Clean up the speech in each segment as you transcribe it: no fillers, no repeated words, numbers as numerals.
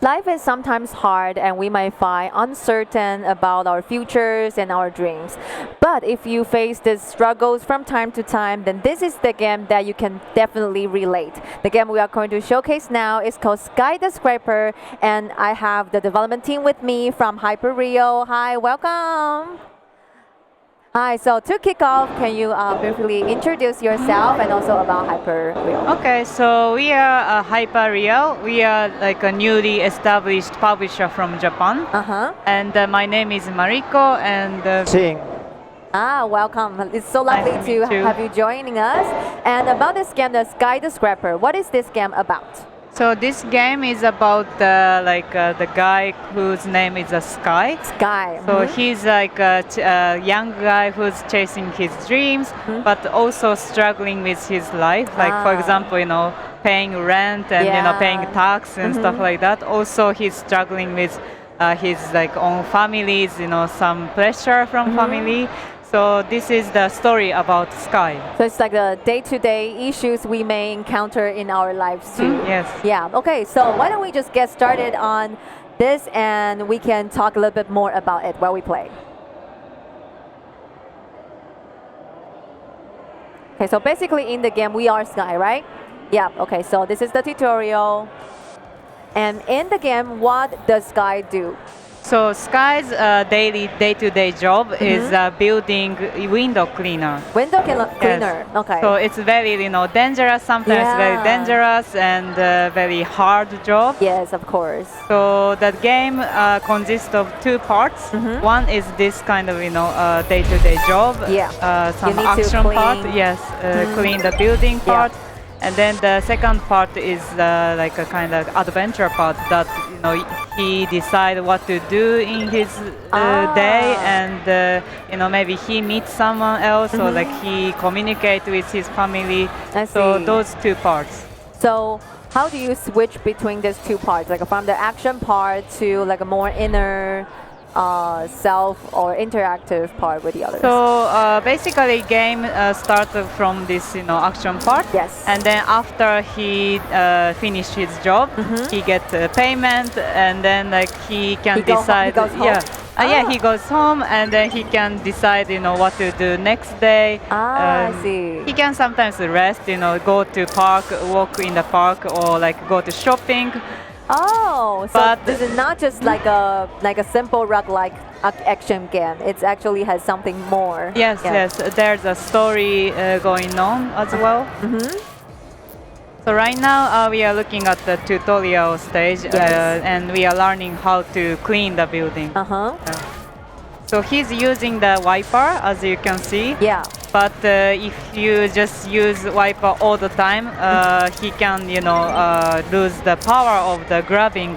Life is sometimes hard and we might find uncertain about our futures and our dreams. But if you face these struggles from time to time, then this is the game that you can definitely relate. The game we are going to showcase now is called Sky the Scraper, and I have the development team with me from Hyper Rio. Hi, welcome. Hi, so to kick off, can you briefly introduce yourself and also about Hyper Rio? Okay, so we are Hyper Rio. We are like a newly established publisher from Japan. And my name is Mariko and Ching. Welcome. It's so lovely Nice to meet you. have you joining us. And about this game, the Sky the Scraper, what is this game about? so this game is about the guy whose name is Sky. Sky. So he's like a young guy who's chasing his dreams, but also struggling with his life. Like for example, paying rent and paying tax and stuff like that. Also, he's struggling with his like own families. Some pressure from family. So this is the story about Sky. So it's like the day-to-day issues we may encounter in our lives too. Yes. Yeah. Okay. So why don't we just get started on this, and we can talk a little bit more about it while we play. Okay. So basically, in the game, we are Sky, right? Yeah. Okay. So this is the tutorial, and in the game, what does Sky do? So Sky's daily day-to-day job is building window cleaner. Window cleaner. Yes. Okay. So it's very dangerous, sometimes very dangerous and very hard job. Yes, of course. So that game consists of two parts. One is this kind of day-to-day job. Yeah. Some You need to action part. clean. Yes. Clean the building part. And then the second part is like a kind of adventure part that he decide what to do in his day, and maybe he meets someone else, or like he communicate with his family. I So see. those two parts. So how do you switch between these two parts, like from the action part to like a more inner self or interactive part with the others? So basically, game started from this action part. Yes. And then after he finished his job, he get payment, and then like he can decide. He goes home? Yeah, he goes home, and then he can decide what to do next day. I see. He can sometimes rest, go to park, walk in the park, or like go to shopping. Oh, so But- this is not just like a simple roguelike action game. It actually has something more. Yes, Yeah. yes. There's a story going on as well. So right now we are looking at the tutorial stage, Yes. and we are learning how to clean the building. So he's using the wiper, as you can see. Yeah. But if you just use wiper all the time, he can, lose the power of the grabbing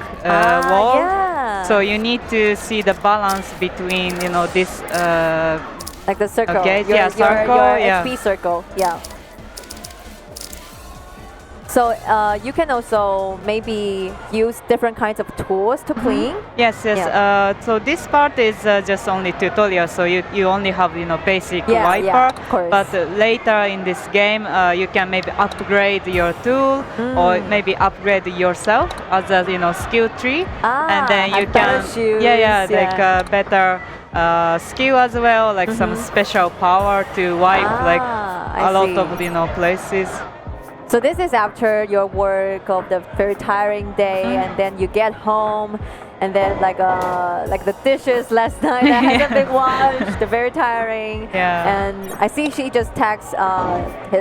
wall. Yeah. So you need to see the balance between, this. Like the circle. Okay, your circle, yeah. HP circle. Yeah. So you can also maybe use different kinds of tools to clean. Yes, yes. Yeah. So this part is just only tutorial, so you only have basic Yeah, wiper. yeah, of course. But later in this game, you can maybe upgrade your tool, or maybe upgrade yourself as a skill tree, and then you have better can shoes, like better skill as well, like some special power to wipe like I a lot see. of places. So this is after your work of the very tiring day, and then you get home, and then like the dishes last night that hasn't been washed, they're very tiring. Yeah. And I see she just texts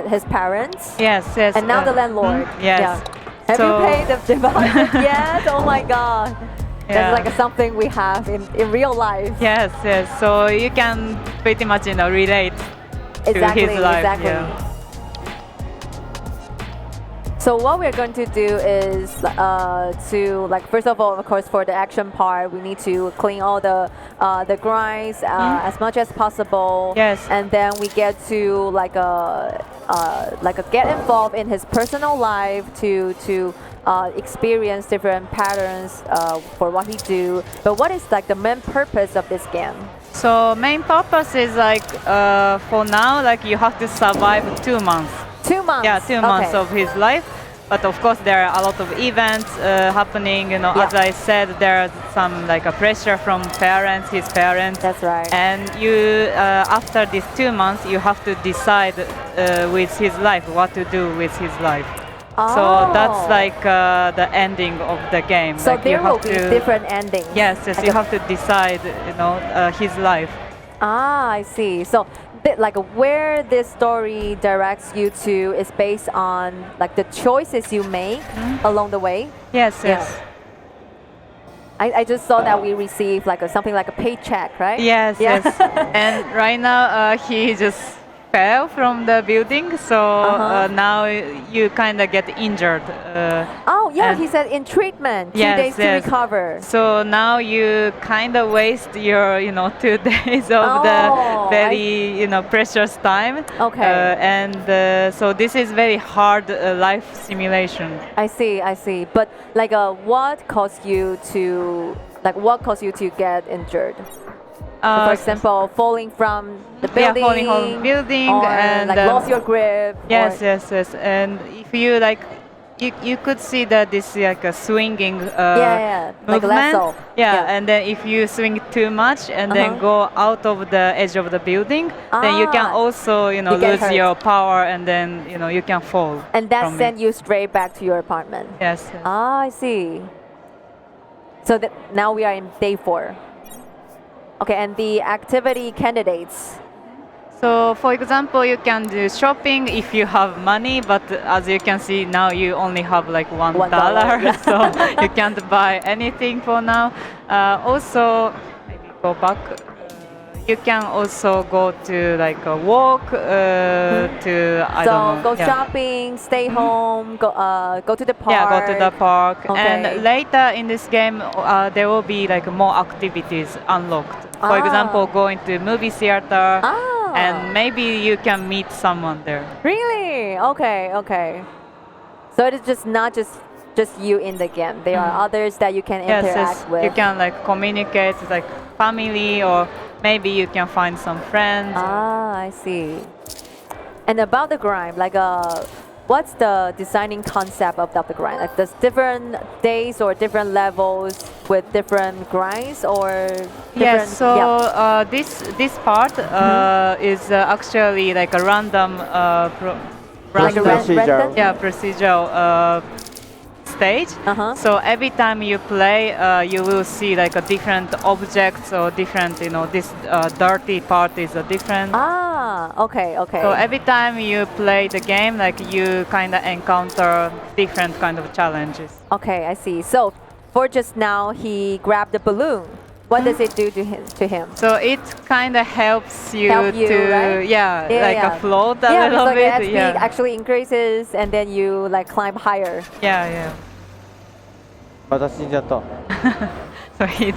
his parents. Yes, yes. And now the landlord. Yes. Yeah. Have So- you paid the deposit yet? Oh my God. Yeah. That's like something we have in real life. Yes, yes. So you can pretty much relate Exactly, to his life. exactly. Yeah. So what we're going to do is to like, first of all, of course, for the action part, we need to clean all the grinds as much as possible. Yes. And then we get to get involved in his personal life to experience different patterns for what he do. But what is like the main purpose of this game? So main purpose is like for now, like you have to survive 2 months. 2 months. Yeah, 2 months Okay. of his life. but of course there are a lot of events happening. As I said, there's some like a pressure from parents, his parents. That's right. And you, after these 2 months, you have to decide with his life what to do with his life. So that's like the ending of the game. So like there you will have be to, different endings. Yes, Like you have to decide, his life. I see. So like where this story directs you to is based on like the choices you make along the way. Yes, yes. I just saw that we received like something like a paycheck, right? Yes, Yeah. yes. And right now he just fell from the building, so now you kind of get injured. Oh yeah, and he said in treatment, 2 Yes, days to yes. recover. So now you kind of waste your, 2 days of Oh, the very, precious time. Okay. And so this is very hard life simulation. I see. But like, what caused you to get injured? So for example, falling from the building. Yeah, falling from building or and like lost your grip. Yes, or, yes. And if you like, you could see that this is like a swinging yeah, like movement. lasso. Yeah, and then if you swing too much and then go out of the edge of the building, then you can also, get lose hurt. your power and then, you can fall. And that from sent it. you straight back to your apartment. Yes. I see. So now we are in day 4. Okay, and the activity candidates. So, for example, you can do shopping if you have money, but as you can see now, you only have like $1, yeah. so you can't buy anything for now. Also, maybe go back. You can also go to like a walk to I don't know. So go shopping, stay home, go to the park. Yeah, go to the park. Okay. And later in this game, there will be like more activities unlocked. For example, going to movie theater, and maybe you can meet someone there. Really? Okay. So it is just not just you in the game. There are others that you can interact with. You can like communicate with like family, or maybe you can find some friends. I see. And about the grind, like what's the designing concept of the grind? Like there's different days or different levels with different grinds or different, Yes, so this part is actually like a random like a Procedure. procedural stage. So every time you play, you will see like a different objects or different, this dirty part is a different. Okay. So every time you play the game, like you kind of encounter different kind of challenges. Okay, I see. So for just now, he grabbed the balloon. What does it do to him? So it kind of helps you, Help you, to right? float a little because bit. Like the speed actually increases, and then you like climb higher. Yeah. 私死んじゃった。 So he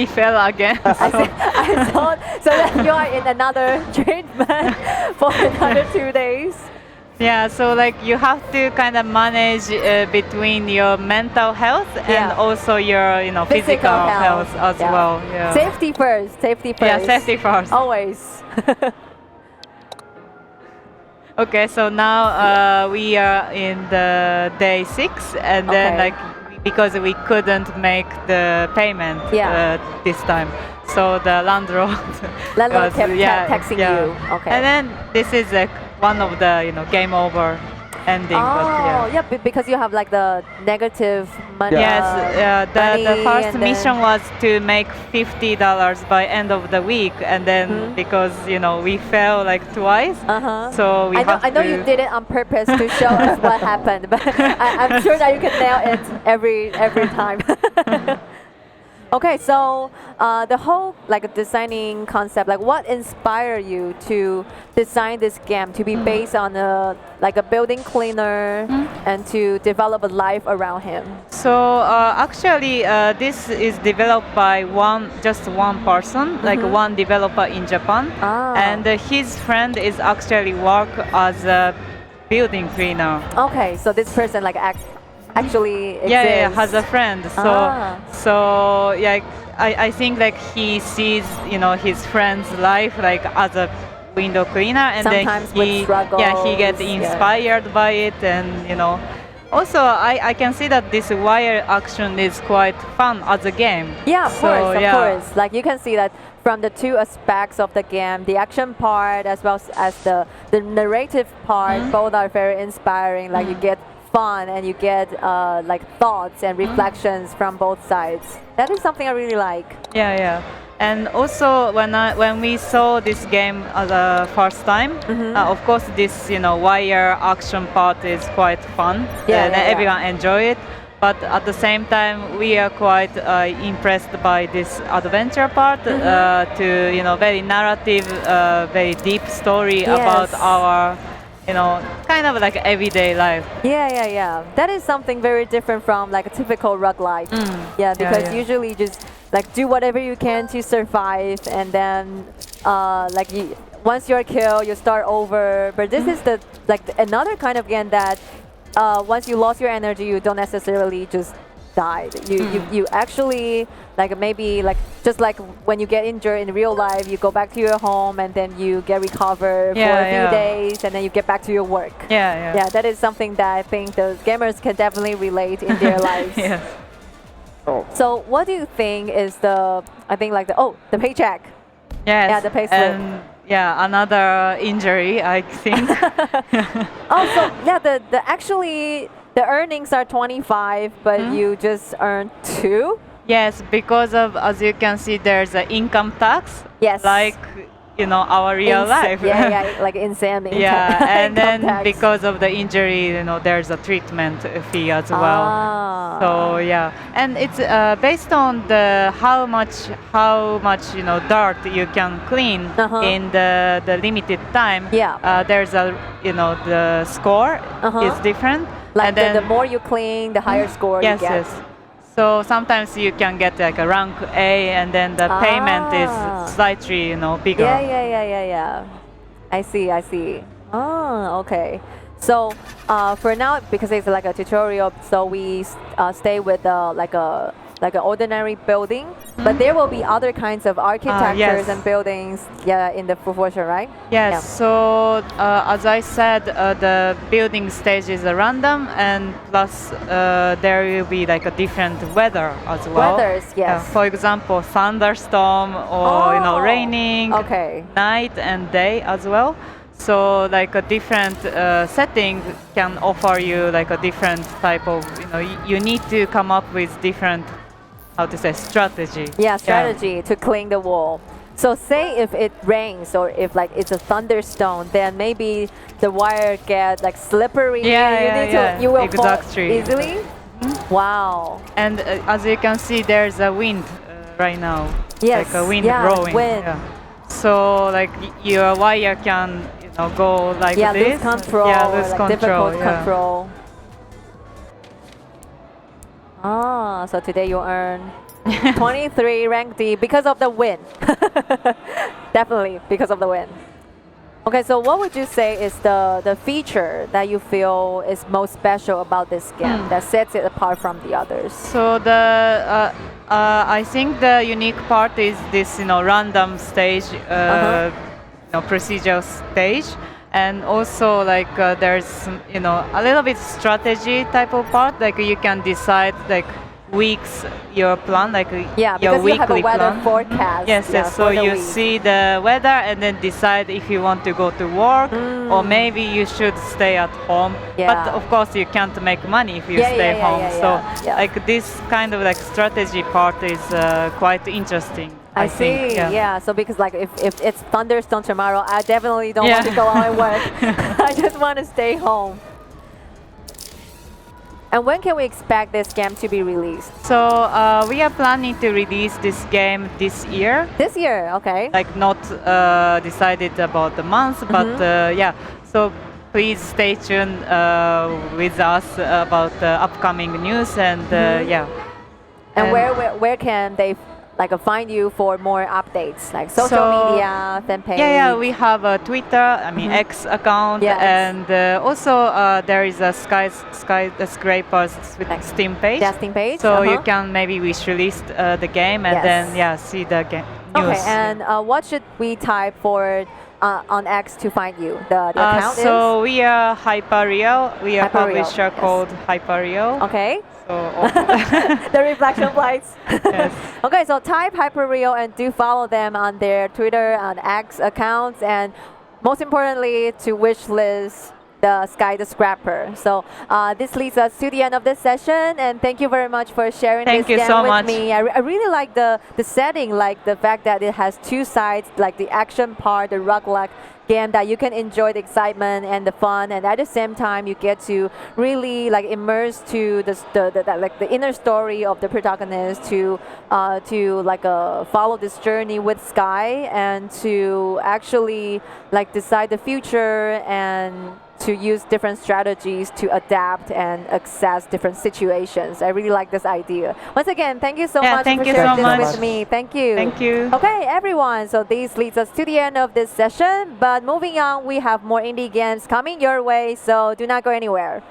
fell again. I thought so that you are in another treatment for another 2 days. Yeah, so like you have to kind of manage between your mental health and also your physical health as well. Yeah. Safety first. Yeah, safety first. Always. Okay, so now we are in the day 6, and then like because we couldn't make the payment this time, so the landlord kept texting you. Okay. And then this is like one of the game over ending. Because you have like the negative money. Yes, money the first and mission was to make $50 by end of the week, and then because we fell like twice, so we I know you did it on purpose to show us what happened, but I'm sure that you can nail it every time. Okay, so the whole like designing concept, like what inspired you to design this game to be based on a building cleaner and to develop a life around him? So actually, this is developed by just one person, like one developer in Japan, and his friend is actually work as a building cleaner. Okay, so this person like actually exists. Yeah, has a friend. So I think like he sees his friend's life like as a window cleaner, and sometimes then with struggles, he gets inspired by it, and Also, I can see that this wire action is quite fun as a game. Yeah, of So, course, of yeah. course. Like you can see that from the two aspects of the game, the action part as well as the narrative part, both are very inspiring. Like you get fun and you get like thoughts and reflections from both sides. That is something I really like. Yeah, yeah. And also when we saw this game the first time, of course this wire action part is quite fun. Yeah, and yeah, yeah. everyone enjoy it. But at the same time, we are quite impressed by this adventure part. To very narrative, very deep story about Yes. our kind of like everyday life. Yeah, yeah, yeah. That is something very different from like a typical roguelike. Yeah, because yeah. usually you just like do whatever you can to survive, and then like once you're killed, you start over. But this is the another kind of game that once you lost your energy, you don't necessarily just died. You actually like maybe like just like when you get injured in real life, you go back to your home and then you get recovered for a few days and then you get back to your work. Yeah, that is something that I think those gamers can definitely relate in their lives. Yes. So what do you think is the the paycheck? Yes. Yeah, the payslip. And yeah, another injury, I think. Oh, so yeah, the actually the earnings are 25, but you just earn 2. Yes, because of, as you can see, there's an income tax. Yes. Like, our real life. Yeah, yeah, like insane income. Yeah, and then tax. because of the injury, there's a treatment fee as well. Ah. So yeah, and it's based on the how much dirt you can clean in the limited time. Yeah. There's a the score is different. Like and then the more you clean, the higher score you get. Yes. So sometimes you can get like a rank A, and then the payment is slightly, bigger. Yeah. I see. Oh, okay. So for now, because it's like a tutorial, so we stay with like an ordinary building, but there will be other kinds of architectures and buildings, in the full version, right? Yes. Yeah. So as I said, the building stage is random, and plus there will be like a different weather as well. Weathers, yes. For example, thunderstorm or raining, night and day as well. So like a different setting can offer you like a different type of you need to come up with different strategy. Yeah, strategy to clean the wall. So say if it rains or if like it's a thunderstorm, then maybe the wire get like slippery. You will fall easily. Wow. And as you can see, there's a wind right now. Yes. Like a wind blowing. Wind. Yeah. So like your wire can go like this. Lose control. Lose like control. Difficult control. So today you earn 23 rank D because of the win. Definitely because of the win. Okay, so what would you say is the feature that you feel is most special about this game that sets it apart from the others? So I think the unique part is this random stage, procedural stage. And also like there's a little bit strategy type of part, like you can decide like weeks your plan, like because your weekly you have a weather plan. forecast. Yes. So you see the weather and then decide if you want to go to work or maybe you should stay at home. But of course you can't make money if you stay home. Like this kind of like strategy part is quite interesting. I see. think. Yeah. So because like if it's thunderstorm tomorrow, I definitely don't want to go out and work. I just want to stay home. And when can we expect this game to be released? So we are planning to release this game this year. This year, okay. Like not decided about the month, but So please stay tuned with us about the upcoming news and And where can they find you for more updates, like social media, fan page? Yeah, we have a Twitter, X account, and also there is a skyscrapers Steam page. Yeah, Steam page. So you can maybe wish release the game and then see the game. Okay, news. and what should we type for on X to find you? The account So we are Hyperreal. We are Hyperreal, publisher yes. called Hyperreal. is okay. So The reflection lights. Yes. Okay, so type Hyperreal and do follow them on their Twitter and X accounts, and most importantly, to wish list the Sky the Scrapper. So this leads us to the end of this session, and thank you very much for sharing Thank this you game so with much. me. I really like the setting, like the fact that it has two sides, like the action part, the roguelike game that you can enjoy the excitement and the fun, and at the same time you get to really like immerse to like the inner story of the protagonist to like follow this journey with Sky and to actually like decide the future and to use different strategies to adapt and access different situations. I really like this idea. Once again, thank you so much thank for you sharing so this much. with me. Thank you. Thank you. Okay, everyone, so this leads us to the end of this session, but moving on, we have more indie games coming your way, so do not go anywhere.